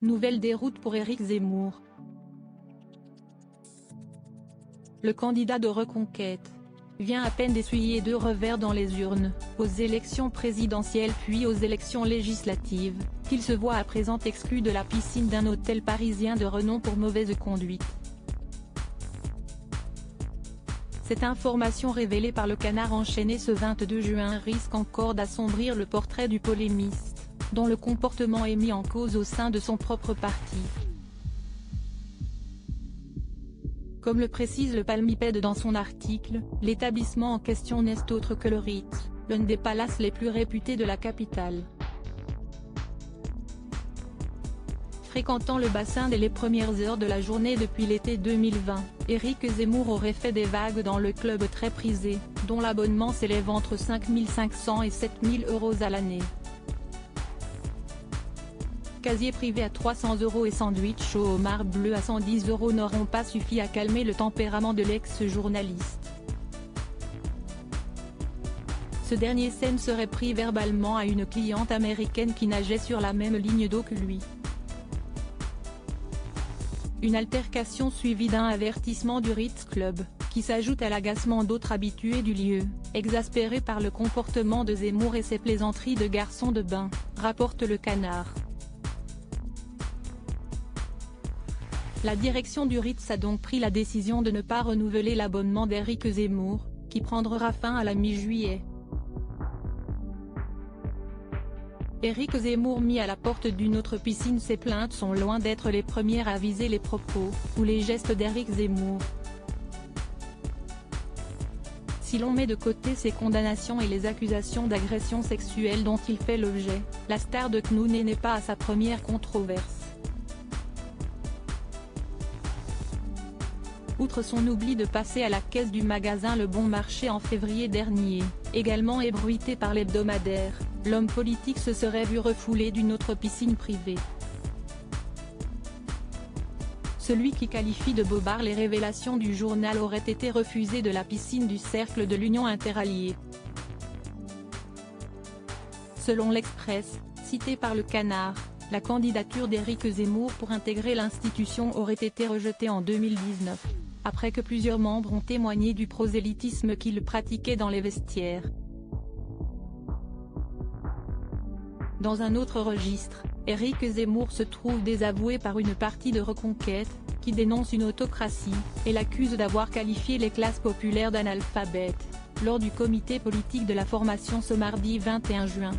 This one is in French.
Nouvelle déroute pour Éric Zemmour. Le candidat de Reconquête vient à peine d'essuyer 2 revers dans les urnes, aux élections présidentielles puis aux élections législatives, qu'il se voit à présent exclu de la piscine d'un hôtel parisien de renom pour mauvaise conduite. Cette information révélée par le Canard enchaîné ce 22 juin risque encore d'assombrir le portrait du polémiste, dont le comportement est mis en cause au sein de son propre parti. Comme le précise le Palmipède dans son article, l'établissement en question n'est autre que le Ritz, l'un des palaces les plus réputés de la capitale. Fréquentant le bassin dès les premières heures de la journée depuis l'été 2020, Éric Zemmour aurait fait des vagues dans le club très prisé, dont l'abonnement s'élève entre 5 500 et 7 000 € à l'année. Casier privé à 300 € et sandwich au homard bleu à 110 € n'auront pas suffi à calmer le tempérament de l'ex-journaliste. Ce dernier s'en serait pris verbalement à une cliente américaine qui nageait sur la même ligne d'eau que lui. Une altercation suivie d'un avertissement du Ritz Club, qui s'ajoute à l'agacement d'autres habitués du lieu, exaspérés par le comportement de Zemmour et ses plaisanteries de garçon de bain, rapporte le Canard. La direction du Ritz a donc pris la décision de ne pas renouveler l'abonnement d'Éric Zemmour, qui prendra fin à la mi-juillet. Éric Zemmour mis à la porte d'une autre piscine. Ces plaintes sont loin d'être les premières à viser les propos, ou les gestes d'Éric Zemmour. Si l'on met de côté ses condamnations et les accusations d'agression sexuelle dont il fait l'objet, la star de Knouné n'est pas à sa première controverse. Outre son oubli de passer à la caisse du magasin Le Bon Marché en février dernier, également ébruité par l'hebdomadaire, l'homme politique se serait vu refoulé d'une autre piscine privée. Celui qui qualifie de bobard les révélations du journal aurait été refusé de la piscine du Cercle de l'Union Interalliée. Selon l'Express, cité par le Canard, la candidature d'Éric Zemmour pour intégrer l'institution aurait été rejetée en 2019, après que plusieurs membres ont témoigné du prosélytisme qu'il pratiquait dans les vestiaires. Dans un autre registre, Éric Zemmour se trouve désavoué par une partie de Reconquête, qui dénonce une autocratie, et l'accuse d'avoir qualifié les classes populaires d'analphabètes, lors du comité politique de la formation ce mardi 21 juin.